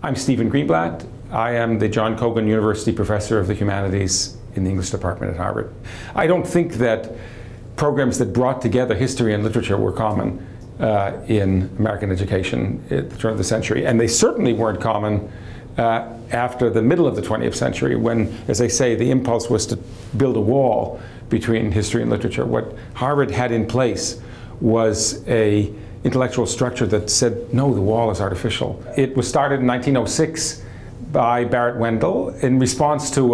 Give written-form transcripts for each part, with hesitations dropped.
I'm Stephen Greenblatt. I am the John Cogan University Professor of the Humanities in the English Department at Harvard. I don't think that programs that brought together history and literature were common in American education at the turn of the century, and they certainly weren't common after the middle of the 20th century when, as I say, the impulse was to build a wall between history and literature. What Harvard had in place was a intellectual structure that said, no, the wall is artificial. It was started in 1906 by Barrett Wendell in response to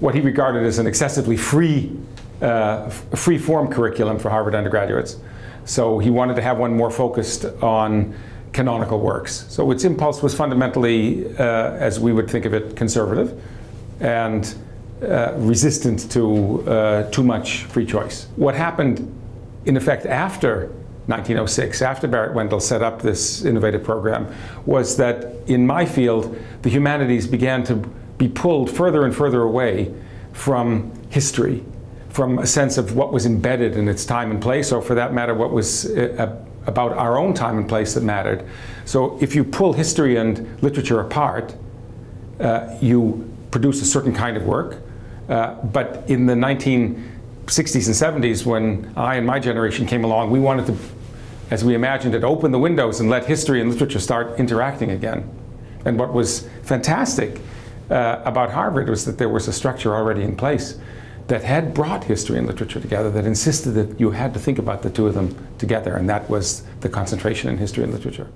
what he regarded as an excessively free-form curriculum for Harvard undergraduates. So he wanted to have one more focused on canonical works. So its impulse was fundamentally, as we would think of it, conservative and resistant to too much free choice. What happened, in effect, after 1906, after Barrett Wendell set up this innovative program, was that in my field, the humanities began to be pulled further and further away from history, from a sense of what was embedded in its time and place, or for that matter, what was about our own time and place that mattered. So if you pull history and literature apart, you produce a certain kind of work. But in the 1960s and 70s, when I and my generation came along, we wanted to, as we imagined it, open the windows and let history and literature start interacting again. And what was fantastic about Harvard was that there was a structure already in place that had brought history and literature together, that insisted that you had to think about the two of them together, and that was the concentration in history and literature.